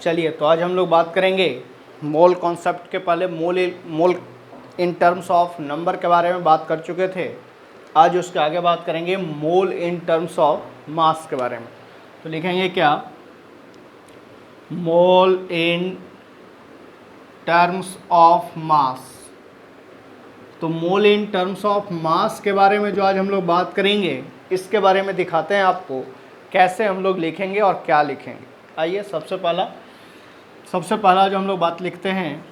चलिए, तो आज हम लोग बात करेंगे मोल कॉन्सेप्ट के पहले मोल इन टर्म्स ऑफ नंबर के बारे में बात कर चुके थे। आज उसके आगे बात करेंगे मोल इन टर्म्स ऑफ मास के बारे में। तो लिखेंगे क्या, मोल इन टर्म्स ऑफ मास। तो मोल इन टर्म्स ऑफ मास के बारे में जो आज हम लोग बात करेंगे, इसके बारे में दिखाते हैं आपको कैसे हम लोग लिखेंगे और क्या लिखेंगे। आइए, सबसे पहला जो हम लोग बात लिखते हैं,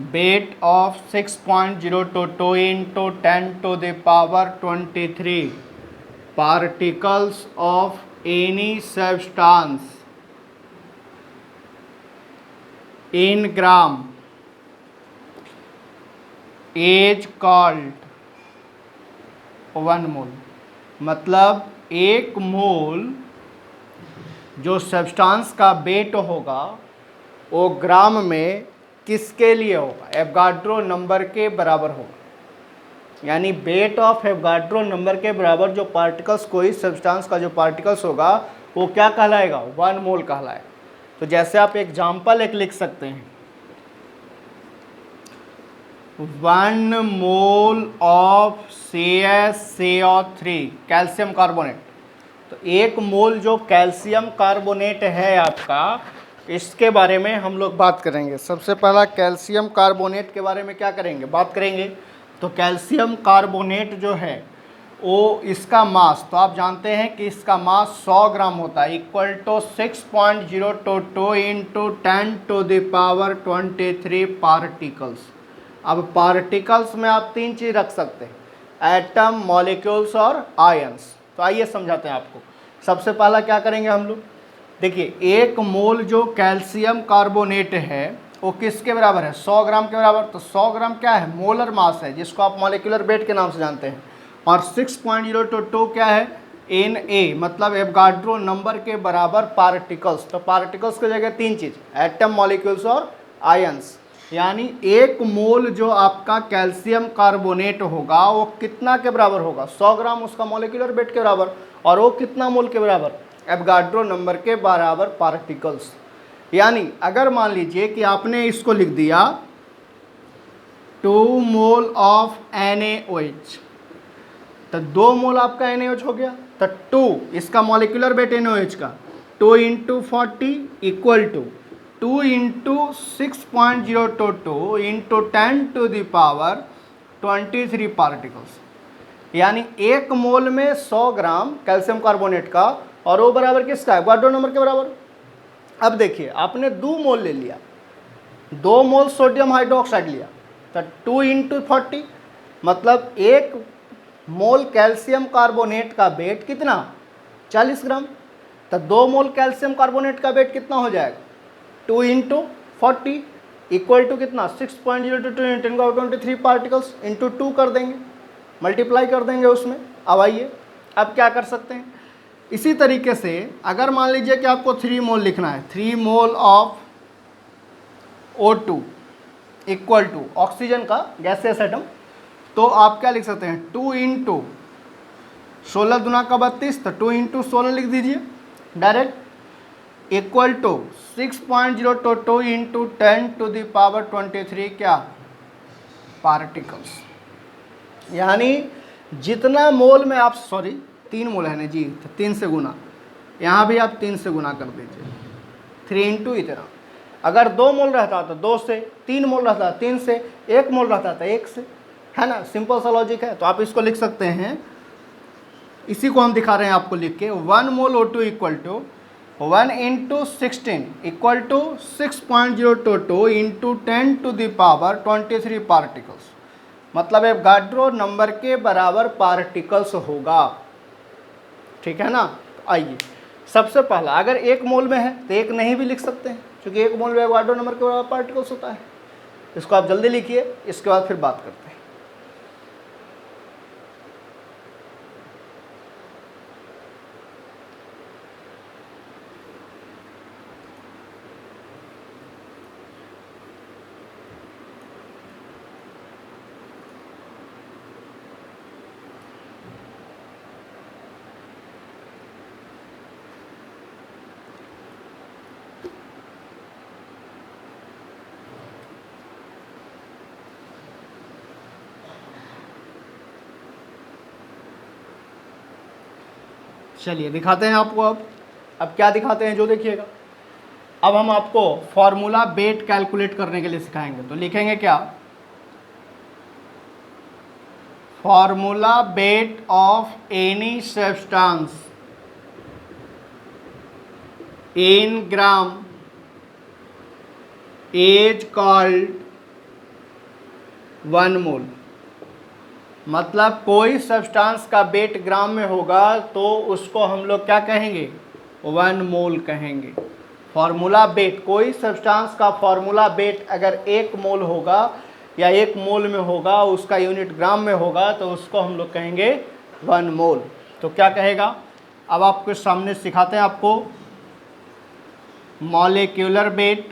weight of 6.022 into 10⁻23 particles of any substance in gram is called 1 mole. मतलब 1 मोल जो सब्सटेंस का वेट होगा वो ग्राम में किसके लिए होगा, एवोगाड्रो नंबर के बराबर होगा। यानी वेट ऑफ एवोगाड्रो नंबर के बराबर जो पार्टिकल्स, कोई सब्सटेंस का जो पार्टिकल्स होगा वो क्या कहलाएगा, 1 मोल कहलाएगा। तो जैसे आप एग्जाम्पल एक लिख सकते हैं, 1 mole of CaSO3 calcium carbonate. तो 1 मोल जो कैल्शियम कार्बोनेट है आपका, इसके बारे में हम लोग बात करेंगे। सबसे पहला कैल्शियम कार्बोनेट के बारे में क्या करेंगे, बात करेंगे। तो कैल्शियम कार्बोनेट जो है वो, इसका मास तो आप जानते हैं कि इसका मास 100 ग्राम होता है, इक्वल टू 6.022 इंटू 10⁻23 पार्टिकल्स। अब पार्टिकल्स में आप 3 चीज़ रख सकते हैं, एटम, मॉलिक्यूल्स और आयंस। तो आइए समझाते हैं आपको। सबसे पहला क्या करेंगे हम लोग, देखिए 1 मोल जो कैल्शियम कार्बोनेट है वो किसके बराबर है, 100 ग्राम के बराबर। तो 100 ग्राम क्या है, मोलर मास है, जिसको आप मॉलिक्यूलर वेट के नाम से जानते हैं। और 6.022 क्या है, Na, मतलब एवोगाड्रो नंबर के बराबर पार्टिकल्स। तो पार्टिकल्स की जगह 3 चीज़, एटम, मॉलिक्यूल्स और आयंस। यानी 1 मोल जो आपका कैल्शियम कार्बोनेट होगा वो कितना के बराबर होगा, 100 ग्राम उसका मॉलिक्यूलर वेट के बराबर। और वो कितना मोल के बराबर, एवोगाड्रो नंबर के बराबर पार्टिकल्स। यानी अगर मान लीजिए कि आपने इसको लिख दिया 2 मोल ऑफ NaOH, तो 2 मोल आपका NaOH हो गया। तो 2 इसका मॉलिक्यूलर वेट NaOH का, 2 into 40 equal to 2 into 6.022 into 10⁻23 particles. यानी 1 मोल में 100 ग्राम कैल्शियम कार्बोनेट का, और वो बराबर किसका, एवोगाड्रो नंबर के बराबर। अब देखिए, आपने 2 मोल ले लिया, 2 मोल सोडियम हाइड्रोक्साइड लिया, तो 2 इंटू 40, मतलब 1 मोल कैल्शियम कार्बोनेट का वेट कितना, 40 ग्राम। तो 2 मोल कैल्शियम कार्बोनेट का वेट कितना हो जाएगा, 2 इंटू 40 इक्वल टू कितना, 6.022 इंटू 10⁻23 पार्टिकल्स इंटू 2 कर देंगे, मल्टीप्लाई कर देंगे उसमें। अब आइए, अब क्या कर सकते हैं, इसी तरीके से अगर मान लीजिए कि आपको 3 मोल लिखना है, 3 mole of O2 equal to oxygen का गैसियस एटम, तो आप क्या लिख सकते हैं, 2 इंटू 16 दूना का 32, तो 2 इंटू 16 लिख दीजिए डायरेक्ट, इक्वल टू 6.022 इंटू 10⁻23 क्या, पार्टिकल्स। यानी जितना मोल में आप, 3 मोल है ना जी, तो 3 से गुना, यहाँ भी आप 3 से गुना कर दीजिए, 3 इंटू इतना। अगर 2 मोल रहता तो 2 से, 3 मोल रहता 3 से, 1 मोल रहता तो 1 से, है ना, सिंपल सा लॉजिक है। तो आप इसको लिख सकते हैं, इसी को हम दिखा रहे हैं आपको लिख के, 1 mole O2 equal to 1 into 16 equal to 6.022 into 10⁻23 particles. मतलब एवोगाड्रो नंबर के बराबर पार्टिकल्स होगा, ठीक है ना। तो आइए, सबसे पहला अगर 1 मोल में है तो 1 नहीं भी लिख सकते हैं, क्योंकि 1 मोल में एवोगाड्रो नंबर के बराबर पार्टिकल्स होता है। इसको आप जल्दी लिखिए, इसके बाद फिर बात करते हैं। चलिए दिखाते हैं आपको। अब क्या दिखाते हैं जो देखिएगा। अब हम आपको फॉर्मूला बेट कैलकुलेट करने के लिए सिखाएंगे। तो लिखेंगे क्या, formula weight of any substance in gram is called 1 mole. मतलब कोई सब्सटेंस का बेट ग्राम में होगा तो उसको हम लोग क्या कहेंगे, 1 मोल कहेंगे। फॉर्मूला बेट, कोई सब्सटेंस का फॉर्मूला बेट अगर 1 मोल होगा या 1 मोल में होगा, उसका यूनिट ग्राम में होगा, तो उसको हम लोग कहेंगे 1 मोल। तो क्या कहेगा, अब आपके सामने सिखाते हैं आपको। मॉलिक्यूलर बेट,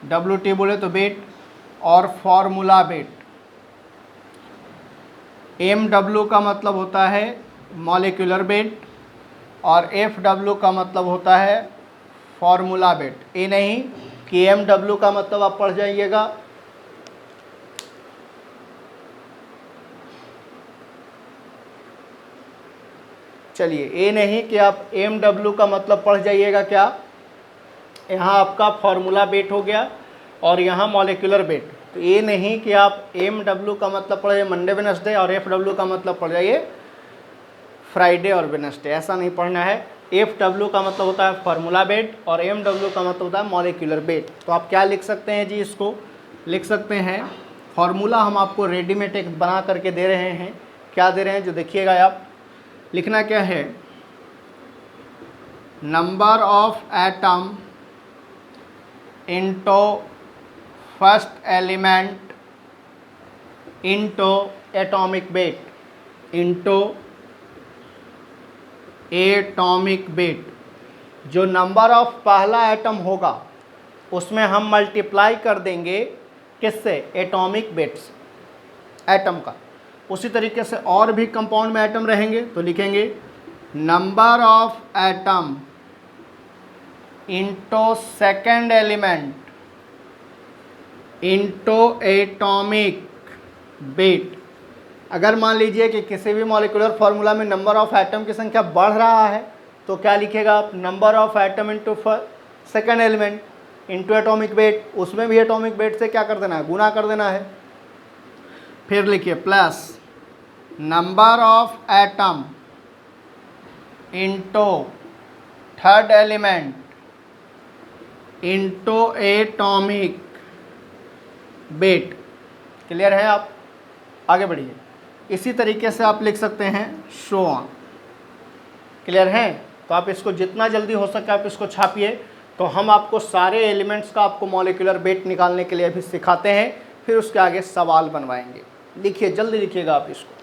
WT बोले तो बेट, और फॉर्मूला बेट। MW का मतलब होता है मॉलिक्यूलर बेट और FW का मतलब होता है फॉर्मूला बेट। ये नहीं कि MW का मतलब आप पढ़ जाइएगा, चलिए ये नहीं कि आप MW का मतलब पढ़ जाइएगा। क्या, यहाँ आपका फॉर्मूला बेट हो गया और यहाँ मॉलिक्यूलर बेट। तो ये नहीं कि आप MW का मतलब पढ़ जाइए मंडे वेडनेसडे और FW का मतलब पढ़ जाइए फ्राइडे और वेडनेसडे, ऐसा नहीं पढ़ना है। FW का मतलब होता है फॉर्मूला बेट और MW का मतलब होता है मॉलिक्यूलर बेट। तो आप क्या लिख सकते हैं जी, इसको लिख सकते हैं, फॉर्मूला हम आपको रेडीमेड एक बना करके दे रहे हैं। क्या दे रहे हैं जो देखिएगा आप, लिखना क्या है, number of atom into first element into atomic wait, into atomic wait. जो नंबर ऑफ पहला एटम होगा उसमें हम मल्टीप्लाई कर देंगे किससे, एटॉमिक वेट से, एटम का। उसी तरीके से और भी कंपाउंड में एटम रहेंगे तो लिखेंगे number of atom into second element into atomic wait. अगर मान लीजिए कि किसी भी मॉलिक्यूलर फार्मूला में नंबर ऑफ एटम की संख्या बढ़ रहा है तो क्या लिखेगा आप, number of atom into second element into atomic wait. उसमें भी एटॉमिक वेट से क्या कर देना है, गुना कर देना है। फिर लिखिए plus number of atom into third element into atomic weight. Clear है, आप आगे बढ़िए। इसी तरीके से आप लिख सकते हैं सो ऑन। क्लियर है, तो आप इसको जितना जल्दी हो सके आप इसको छापिए। तो हम आपको सारे एलिमेंट्स का आपको मॉलिक्यूलर वेट निकालने के लिए भी सिखाते हैं, फिर उसके आगे सवाल बनवाएंगे। लिखिए, जल्दी लिखिएगा आप इसको।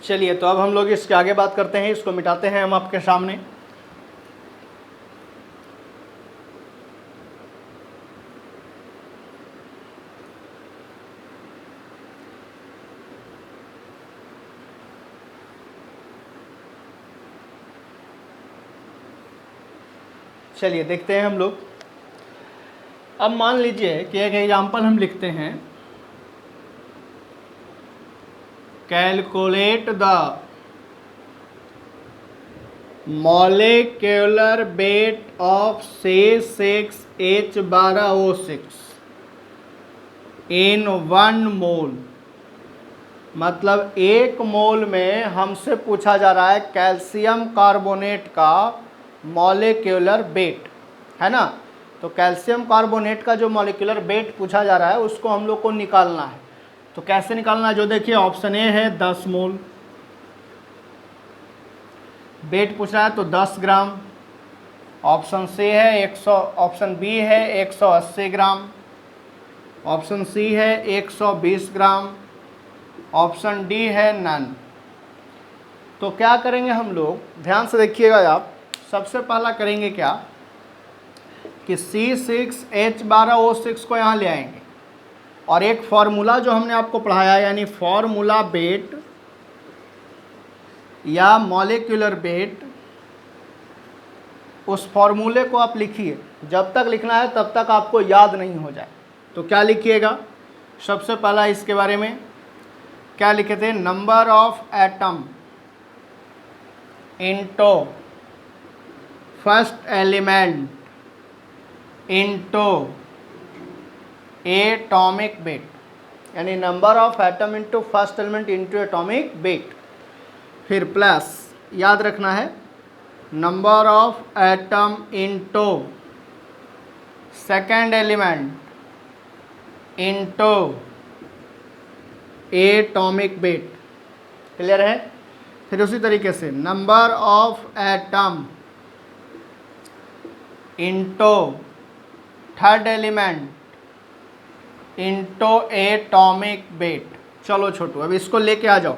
चलिए, तो अब हम लोग इसके आगे बात करते हैं, इसको मिटाते हैं हम आपके सामने। चलिए देखते हैं हम लोग। अब मान लीजिए कि एक एग्जांपल हम लिखते हैं, calculate the molecular weight of C6H12O6 in 1 mole. मतलब 1 मोल में हमसे पूछा जा रहा है कैल्शियम कार्बोनेट का मॉलिक्यूलर वेट, है ना। तो कैल्शियम कार्बोनेट का जो मॉलिक्यूलर वेट पूछा जा रहा है उसको हम लोग को निकालना है। तो कैसे निकालना है, जो देखिए ऑप्शन ए है 10 मोल वेट पूछ रहा है तो 10 ग्राम, ऑप्शन सी है 100, ऑप्शन बी है 180 ग्राम, ऑप्शन सी है 120 ग्राम, ऑप्शन डी है नन। तो क्या करेंगे हम लोग, ध्यान से देखिएगा आप, सबसे पहला करेंगे क्या कि C6H12O6 को यहाँ ले आएंगे और एक फॉर्मूला जो हमने आपको पढ़ाया यानी फॉर्मूला वेट या मॉलिक्यूलर वेट, उस फॉर्मूले को आप लिखिए। जब तक लिखना है तब तक आपको याद नहीं हो जाए। तो क्या लिखिएगा, सबसे पहला इसके बारे में क्या लिखे थे, number of atom into first element into atomic weight, यानी number of atom into first element into atomic weight. फिर प्लस याद रखना है number of atom into second element into atomic weight. Clear है। फिर उसी तरीके से number of atom into third element into atomic weight. चलो छोटू अब इसको लेके आ जाओ,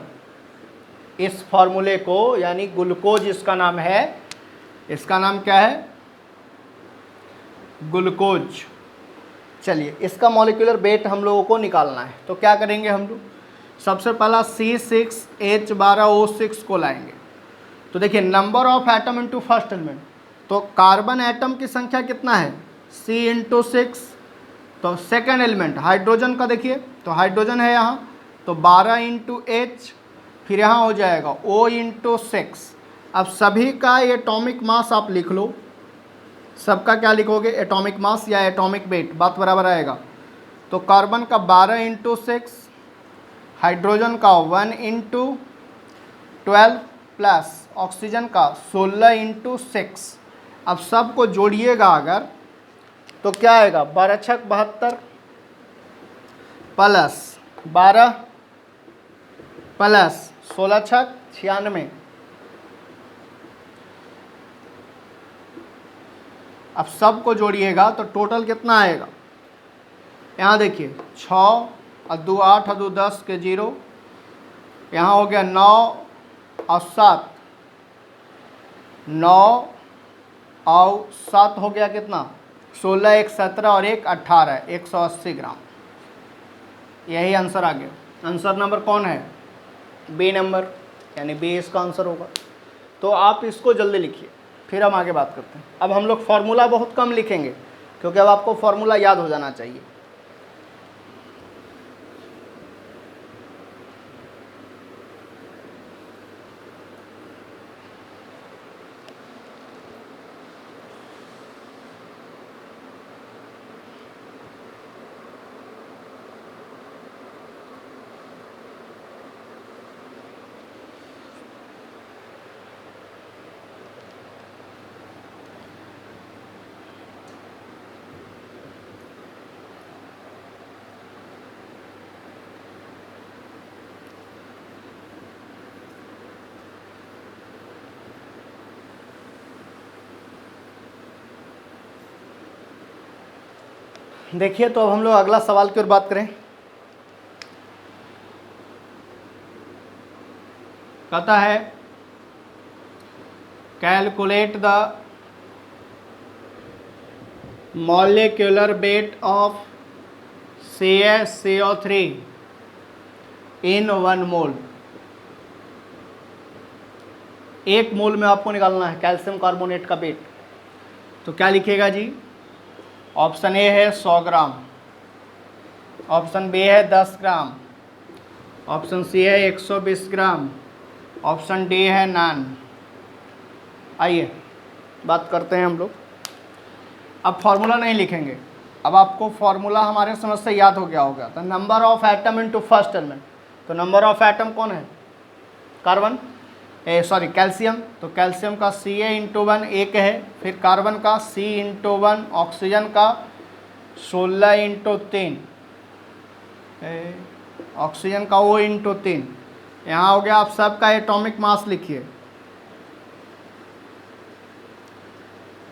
इस फॉर्मूले को, यानी ग्लूकोज इसका नाम है, इसका नाम क्या है, ग्लूकोज। चलिए इसका मॉलिक्यूलर वेट हम लोगों को निकालना है। तो क्या करेंगे हम लोग, सबसे पहला C6H12O6 को लाएंगे। तो देखिए number of atom into first element, तो कार्बन एटम की संख्या कितना है C इंटू 6, तो सेकेंड एलिमेंट हाइड्रोजन का देखिए, तो हाइड्रोजन है यहाँ, तो 12 इंटू H, फिर यहाँ हो जाएगा O इंटू 6। अब सभी का एटॉमिक मास आप लिख लो, सबका क्या लिखोगे, एटॉमिक मास या एटॉमिक वेट, बात बराबर आएगा। तो कार्बन का 12 इंटू 6, हाइड्रोजन का 1 इंटू 12 प्लस ऑक्सीजन का 16 इंटू 6। अब सबको जोड़िएगा अगर तो क्या आएगा, 12 छक 72 प्लस 12 प्लस 16 छक 96। अब सबको जोड़िएगा तो टोटल कितना आएगा, यहाँ देखिए 6 और 2 8 और 2 10 के 0, यहाँ हो गया 9 और 7, 9 और 7 हो गया कितना, 16, 1 17 और 1 18, 180 ग्राम। यही आंसर आ गया। आंसर नंबर कौन है, बी नंबर, यानी बी इसका आंसर होगा। तो आप इसको जल्दी लिखिए, फिर हम आगे बात करते हैं। अब हम लोग फार्मूला बहुत कम लिखेंगे क्योंकि अब आपको फार्मूला याद हो जाना चाहिए। देखिए तो अब हम लोग अगला सवाल की ओर बात करें। कहता है calculate the molecular weight of CaCO3 इन 1 मोल। 1 मोल में आपको निकालना है कैल्शियम कार्बोनेट का वेट। तो क्या लिखिएगा जी, ऑप्शन ए है 100 ग्राम, ऑप्शन बी है 10 ग्राम, ऑप्शन सी है 120 ग्राम, ऑप्शन डी है नान। आइए बात करते हैं हम लोग। अब फार्मूला नहीं लिखेंगे, अब आपको फार्मूला हमारे समझ से याद हो गया होगा। तो number of atom into first element, तो नंबर ऑफ एटम कौन है, कार्बन, सॉरी कैल्शियम, तो कैल्शियम का Ca इंटू 1 1 है, फिर कार्बन का C इंटू 1, ऑक्सीजन का 16 इंटू 3, ऑक्सीजन का O इंटू 3। यहाँ हो गया। आप सबका एटॉमिक मास लिखिए,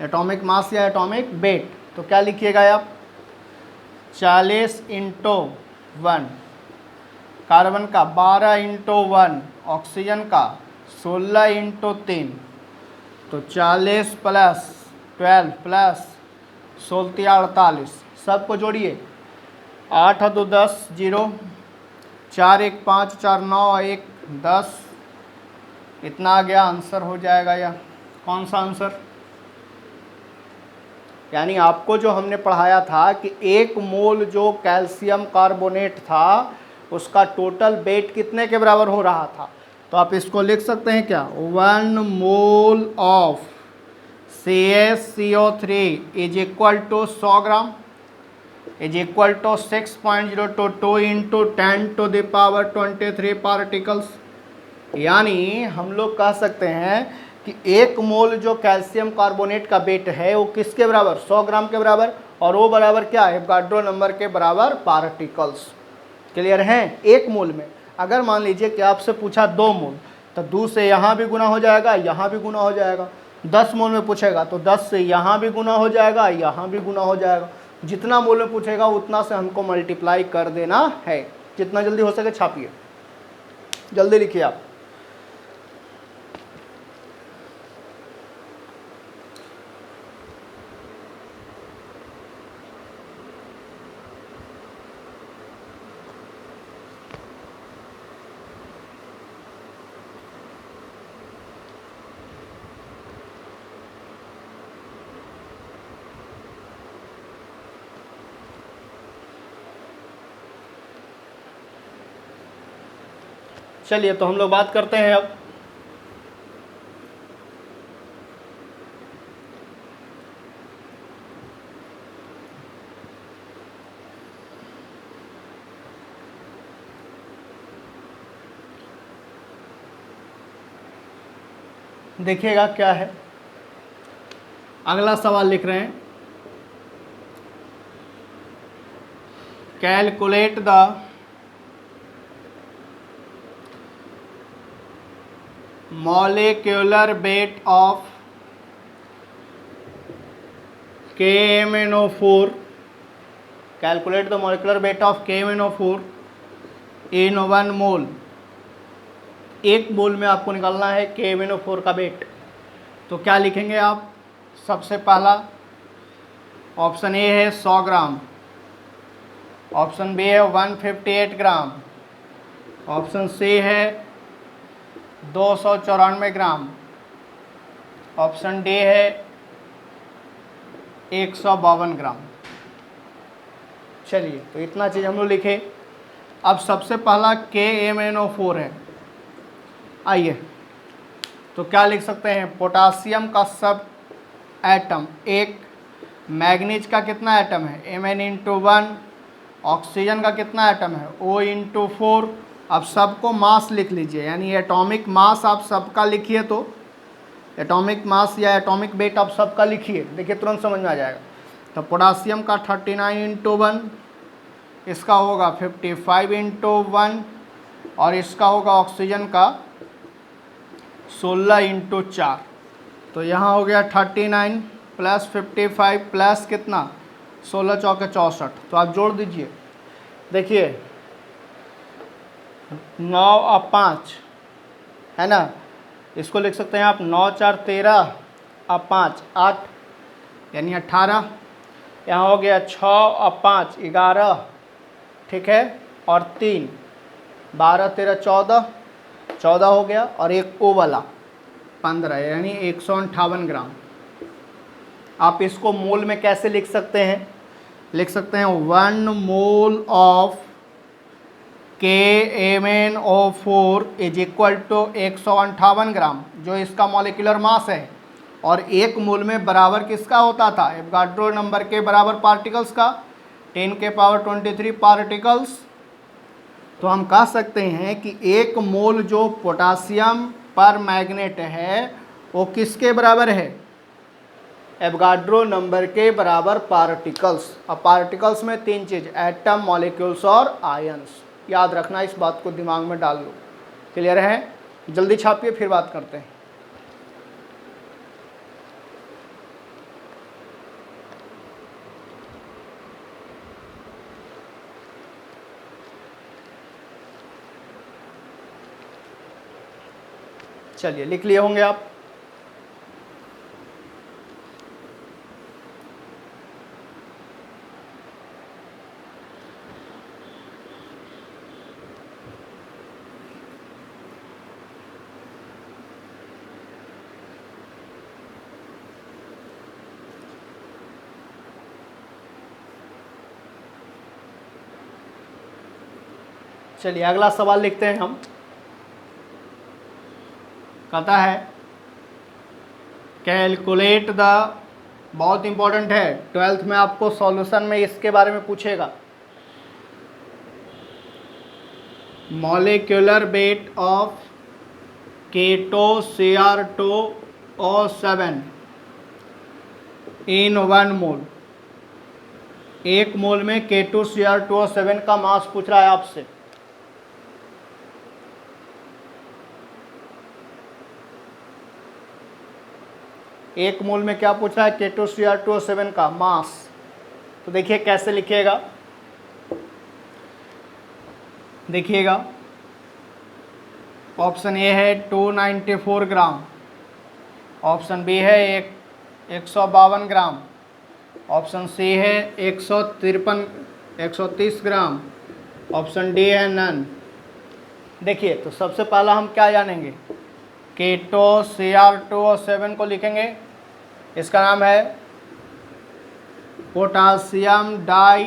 एटॉमिक मास या एटॉमिक वेट। तो क्या लिखिएगा आप, 40 इंटू 1, कार्बन का 12 इंटू 1, ऑक्सीजन का 16 इंटू 3, तो 40 प्लस 12 प्लस 16 सबको जोड़िए, 8 2 10 0, 4 1 5 4 9 1 10, इतना आ गया आंसर हो जाएगा। या कौन सा आंसर? यानी आपको जो हमने पढ़ाया था कि 1 मोल जो कैल्शियम कार्बोनेट था उसका टोटल वेट कितने के बराबर हो रहा था, तो आप इसको लिख सकते हैं क्या, 1 mole of CaCO3 is equal to 100 gram is equal to 6.022 into 10⁻23 particles. यानी हम लोग कह सकते हैं कि 1 मोल जो कैल्शियम कार्बोनेट का वेट है वो किसके बराबर, 100 ग्राम के बराबर, और वो बराबर क्या है, एवोगाड्रो नंबर के बराबर पार्टिकल्स। क्लियर हैं? 1 मोल में अगर मान लीजिए कि आपसे पूछा 2 मोल, तो 2 से यहाँ भी गुना हो जाएगा, यहाँ भी गुना हो जाएगा। 10 मोल में पूछेगा तो 10 से यहाँ भी गुना हो जाएगा, यहाँ भी गुना हो जाएगा। जितना मोल में पूछेगा उतना से हमको मल्टीप्लाई कर देना है। जितना जल्दी हो सके छापिए, जल्दी लिखिए आप। चलिए तो हम लोग बात करते हैं अब देखिएगा क्या है। अगला सवाल लिख रहे हैं, calculate the molecular weight of KMnO4, calculate the molecular weight of KMnO4 in 1 mole। 1 मोल में आपको निकालना है KMnO4 का वेट। तो क्या लिखेंगे आप? सबसे पहला ऑप्शन ए है 100 ग्राम, ऑप्शन बी है 158 ग्राम, ऑप्शन सी है 294 ग्राम, ऑप्शन डी है 152 ग्राम। चलिए तो इतना चीज़ हम लोग लिखे। अब सबसे पहला KMnO4 है। आइए तो क्या लिख सकते हैं, पोटासियम का सब एटम, एक मैग्नीज का कितना एटम है, Mn/1, ऑक्सीजन का कितना एटम है, O/4। अब सबको मास लिख लीजिए, यानी एटॉमिक मास आप सबका लिखिए, तो एटॉमिक मास या एटॉमिक वेट आप सबका लिखिए, देखिए तुरंत समझ में आ जाएगा। तो पोटासियम का 39/1, इसका होगा 55/1, और इसका होगा ऑक्सीजन का 16/4। तो यहाँ हो गया 39 प्लस 55 प्लस कितना, 16 चौके 64। तो आप जोड़ दीजिए, देखिए 9 और 5 है ना, इसको लिख सकते हैं आप 9 4 13 और 5 8, यानी 18। यहाँ हो गया 6 और 5 11, ठीक है, और 3 12 13 14, 14 हो गया, और एक ओ वाला 15, यानी 158 ग्राम। आप इसको मोल में कैसे लिख सकते हैं, लिख सकते हैं 1 mole of KMnO4 is equal to 158 gram, जो इसका मॉलिक्यूलर मास है, और 1 मोल में बराबर किसका होता था, एवोगाड्रो नंबर के बराबर पार्टिकल्स का, 10⁻23 पार्टिकल्स। तो हम कह सकते हैं कि 1 मोल जो पोटासियम पर मैग्नेट है वो किसके बराबर है, एवोगाड्रो नंबर के बराबर पार्टिकल्स। अब पार्टिकल्स में 3 चीज़, एटम, मॉलिक्यूल्स और आयंस। याद रखना, इस बात को दिमाग में डाल लो। क्लियर है? जल्दी छापिए, फिर बात करते हैं। चलिए लिख लिए होंगे आप। चलिए अगला सवाल लिखते हैं हम। कहता है कैलकुलेट द, बहुत इंपॉर्टेंट है, 12th में आपको सॉल्यूशन में इसके बारे में पूछेगा। मॉलिक्यूलर वेट ऑफ K2Cr2O7 इन 1 मोल। 1 मोल में K2Cr2O7 का मास पूछ रहा है आपसे। एक मोल में क्या पूछ रहा है? K2Cr2O7 का मास। तो देखिए कैसे लिखिएगा, देखिएगा ऑप्शन ए है 294 ग्राम, ऑप्शन बी है 152 ग्राम, ऑप्शन सी है 130 ग्राम, ऑप्शन डी है नन। देखिए तो सबसे पहला हम क्या जानेंगे, K2Cr2O7 को लिखेंगे, इसका नाम है पोटासियम डाई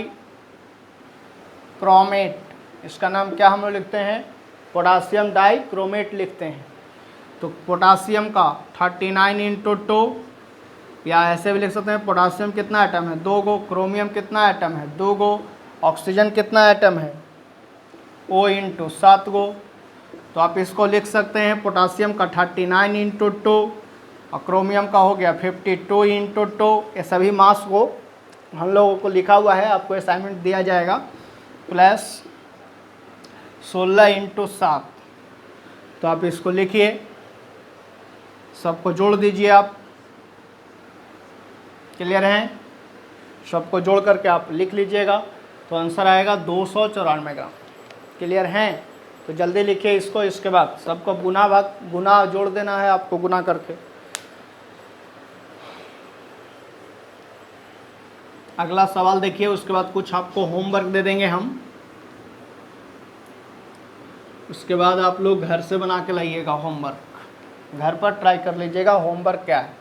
क्रोमेट। इसका नाम क्या हम लोग लिखते हैं? पोटासियम डाई क्रोमेट लिखते हैं। तो पोटासियम का 39 × 2, या ऐसे भी लिख सकते हैं पोटासियम कितना एटम है? 2 गो। क्रोमियम कितना एटम है? 2 गो। ऑक्सीजन कितना एटम है? O × 7 गो। तो आप इसको लिख सकते हैं पोटासियम का 39 × 2 और क्रोमियम का हो गया 52 × 2। ये सभी मास को हम लोगों को लिखा हुआ है, आपको असाइनमेंट दिया जाएगा, प्लस 16 × 7। तो आप इसको लिखिए, सबको जोड़ दीजिए आप। क्लियर हैं? सबको जोड़ करके आप लिख लीजिएगा, तो आंसर आएगा 294 ग्राम। क्लियर हैं? तो जल्दी लिखिए इसको। इसके बाद सबको गुना जोड़ देना है आपको, गुना करके। अगला सवाल देखिए, उसके बाद कुछ आपको होमवर्क दे देंगे हम, उसके बाद आप लोग घर से बना के लाइएगा होमवर्क। घर पर ट्राई कर लीजिएगा होमवर्क क्या है।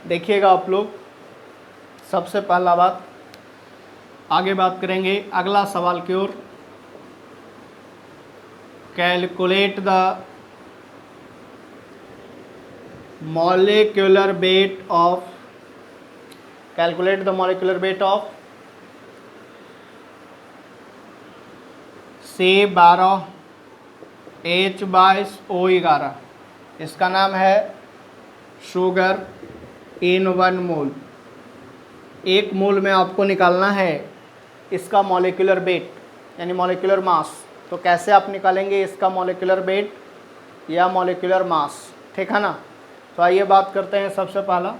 देखिएगा आप लोग, सबसे पहला बात, आगे बात करेंगे अगला सवाल की ओर। Calculate the molecular weight of, calculate the molecular weight of C12H22O11। इसका नाम है शुगर इन 1 मोल। 1 मोल में आपको निकालना है इसका मॉलिक्यूलर वेट यानी मॉलिक्यूलर मास। तो कैसे आप निकालेंगे इसका मॉलिक्यूलर वेट या मॉलिक्यूलर मास, ठीक है ना? तो आइए बात करते हैं सबसे पहला।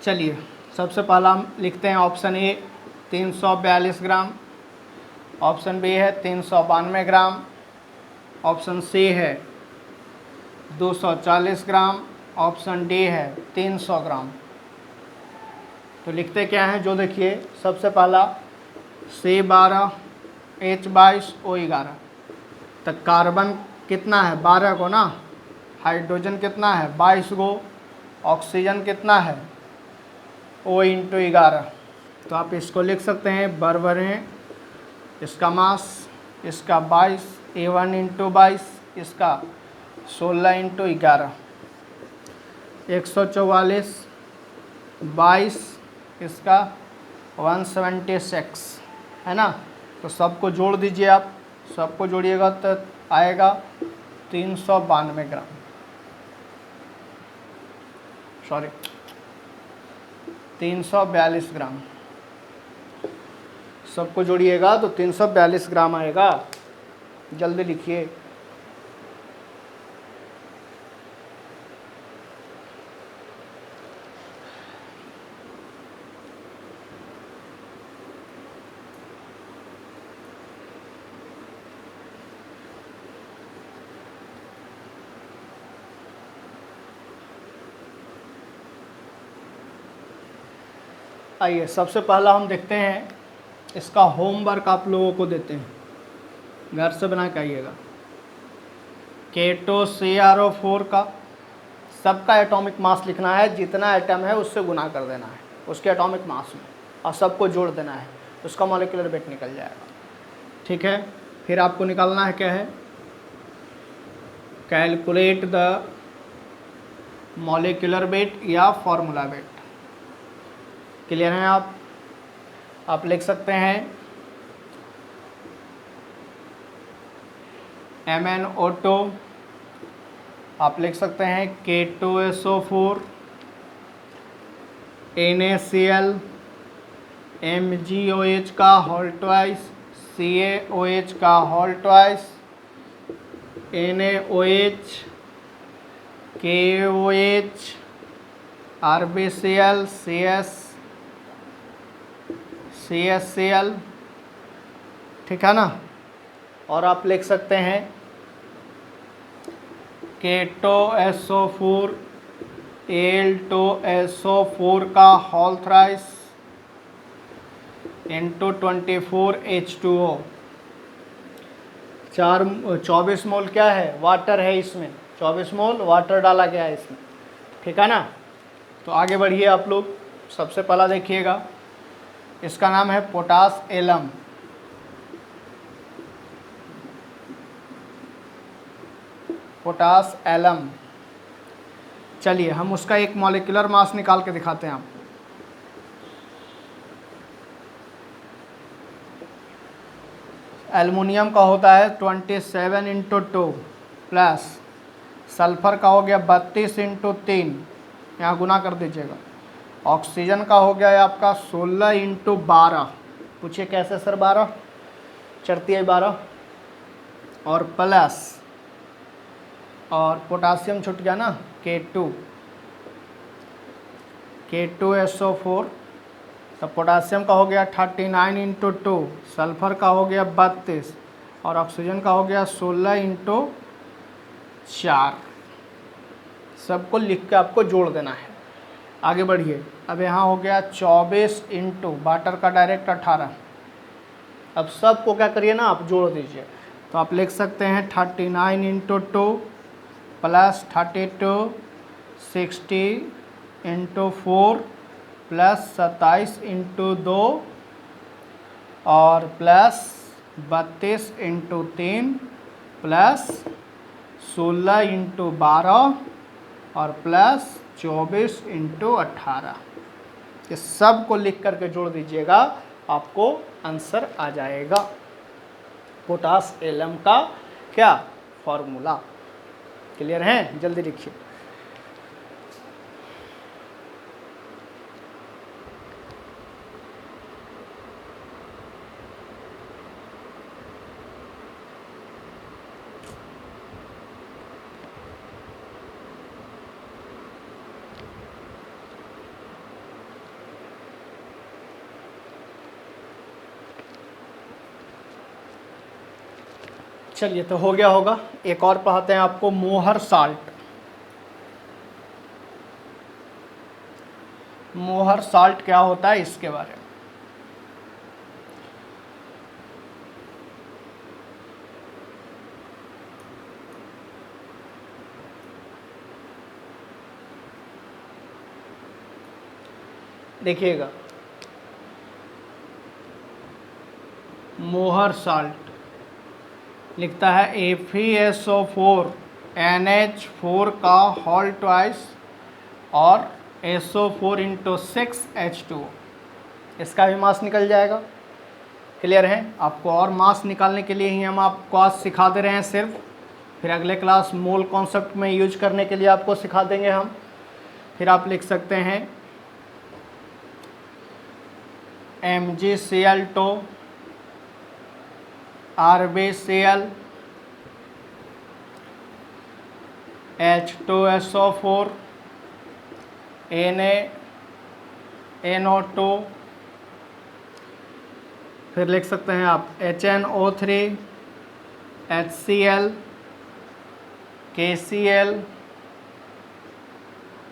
चलिए सबसे पहला हम लिखते हैं option A 342 gram, option B है 392 ग्राम, ऑप्शन सी है 240 ग्राम, ऑप्शन डी है 300 ग्राम। तो लिखते क्या हैं, जो देखिए सबसे पहला C12H22O11। तो कार्बन कितना है? 12 को ना। हाइड्रोजन कितना है? 22 गो। ऑक्सीजन कितना है? O × 11। तो आप इसको लिख सकते हैं बराबर है, इसका मास, इसका 22, A1 × 22, इसका 16 × 11, 144, 22, इसका 176, है ना? तो सबको जोड़ दीजिए आप, सबको जोड़िएगा तो आएगा 392 ग्राम, सॉरी 342 ग्राम। सबको जोड़िएगा तो 342 ग्राम आएगा। जल्दी लिखिए। आइए सबसे पहला हम देखते हैं, इसका होमवर्क आप लोगों को देते हैं, घर से बना के आइएगा। K2CrO4 का सबका एटॉमिक मास लिखना है, जितना एटम है उससे गुना कर देना है उसके एटॉमिक मास में और सबको जोड़ देना है, उसका मॉलिक्यूलर वेट निकल जाएगा। ठीक है, फिर आपको निकालना है क्या है, कैलकुलेट द मॉलिक्यूलर वेट या फॉर्मूला वेट। क्लियर हैं आप लिख सकते हैं MnO2, आप लिख सकते हैं K2SO4, NaCl, MgOH का होल ट्वाइस, CaOH का whole twice, NaOH, KOH, RbCl, CsCl। ठीक है ना। और आप लिख सकते हैं K2SO4, Al2SO4 का होल थ्राइस इंटू 24H2O। 24 मोल क्या है, वाटर है इसमें, 24 मोल वाटर डाला गया है इसमें। ठीक है ना। तो आगे बढ़िए आप लोग। सबसे पहला देखिएगा, इसका नाम है पोटास एलम। Potash alum. चलिए हम उसका एक मॉलिक्यूलर मास निकाल के दिखाते हैं आपको। एल्युमिनियम का होता है 27×2 प्लस सल्फर का हो गया 32×3, यहाँ गुना कर दीजिएगा। ऑक्सीजन का हो गया है आपका 16×12, पूछिए कैसे सर 12 चढ़ती है 12, और प्लस और पोटासियम छूट गया ना K2SO4, तो पोटासियम का हो गया 39×2, सल्फर का हो गया 32 और ऑक्सीजन का हो गया 16×4। सबको लिख के आपको जोड़ देना है। आगे बढ़िए। अब यहाँ हो गया 24 इंटू वाटर का डायरेक्ट 18। अब सबको क्या करिए ना आप जोड़ दीजिए। तो आप लिख सकते हैं 39×2 प्लस 32, 60×4 प्लस 27×2 और प्लस 32×3 प्लस 16×12 और प्लस 24×18। ये सब को लिख करके जोड़ दीजिएगा, आपको आंसर आ जाएगा पोटास एलम का क्या फॉर्मूला। क्लियर है, जल्दी लिखिए। चलिए तो हो गया होगा। एक और पढ़ाते हैं आपको, मोहर साल्ट। मोहर साल्ट क्या होता है इसके बारे में देखिएगा। मोहर साल्ट लिखता है FeSO4 NH4 का होल ट्वाइस और SO4×6H2, इसका भी मास निकल जाएगा। क्लियर है। आपको और मास निकालने के लिए ही हम आपको आज सिखा दे रहे हैं सिर्फ, फिर अगले क्लास मोल कॉन्सेप्ट में यूज करने के लिए आपको सिखा देंगे हम। फिर आप लिख सकते हैं MgCl2, RbCl, H2SO4, NaNO2, फिर लिख सकते हैं आप HNO3, HCl, KCl,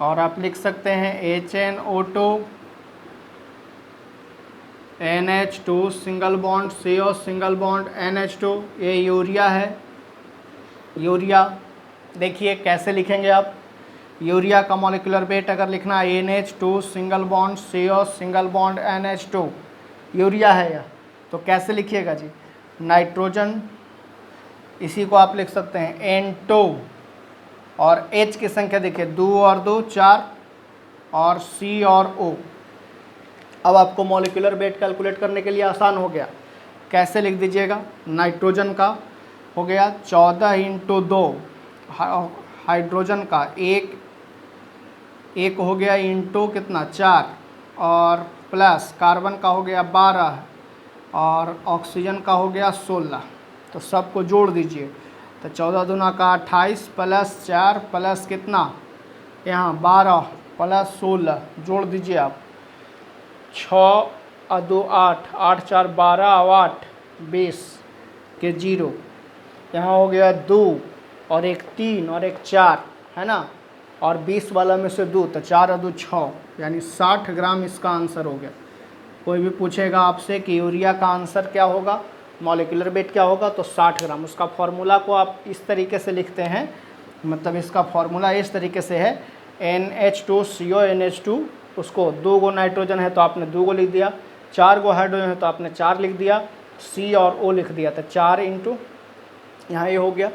और आप लिख सकते हैं HNO2, NH2 single bond CO single bond NH2, ये यूरिया है, यूरिया देखिए कैसे लिखेंगे आप, यूरिया का मॉलिक्यूलर वेट अगर लिखना है NH2 single bond CO single bond NH2, urea है यह, तो कैसे लिखिएगा जी, नाइट्रोजन, इसी को आप लिख सकते हैं N2, और H की संख्या देखिए 2 और 2 4, और C और O। अब आपको मॉलिक्यूलर वेट कैलकुलेट करने के लिए आसान हो गया, कैसे लिख दीजिएगा, नाइट्रोजन का हो गया 14 × 2, हाइड्रोजन का एक हो गया इंटू कितना 4, और प्लस कार्बन का हो गया 12, और ऑक्सीजन का हो गया 16। तो सबको जोड़ दीजिए, तो 14 दूना का 28 प्लस 4 प्लस कितना यहाँ 12 प्लस 16, जोड़ दीजिए आप, 6 और 2 8, 8 4 12 और 8 20 के 0, यहाँ हो गया 2 और एक 3 और एक 4 है ना, और 20 वाला में से 2, तो 4 और 2 6, यानी 60 ग्राम इसका आंसर हो गया। कोई भी पूछेगा आपसे कि यूरिया का आंसर क्या होगा, मॉलिक्यूलर वेट क्या होगा, तो 60 ग्राम। उसका फॉर्मूला को आप इस तरीके से लिखते हैं, मतलब इसका फॉर्मूला इस तरीके से है NH2CO NH2, उसको 2 गो नाइट्रोजन है तो आपने 2 गो लिख दिया, 4 गो हाइड्रोजन है तो आपने 4 लिख दिया, C और O लिख दिया, तो 4 इंटू यहाँ ये हो गया,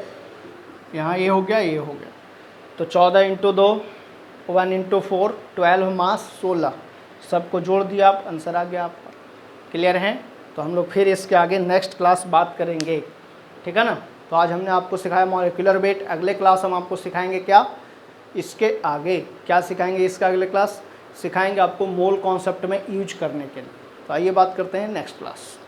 यहाँ ये हो गया, ये हो गया, तो 14 × 2 1 × 4 12 मास 16, सबको जोड़ दिया आप, आंसर आ गया आपका। क्लियर है? तो हम लोग फिर इसके आगे नेक्स्ट क्लास बात करेंगे, ठीक है ना। तो आज हमने आपको सिखाया मॉलिक्यूलर वेट, अगले क्लास हम आपको सिखाएंगे क्या, इसके आगे क्या सिखाएंगे, इसका अगले क्लास सिखाएंगे आपको मोल कॉन्सेप्ट में यूज करने के लिए। तो आइए बात करते हैं नेक्स्ट क्लास।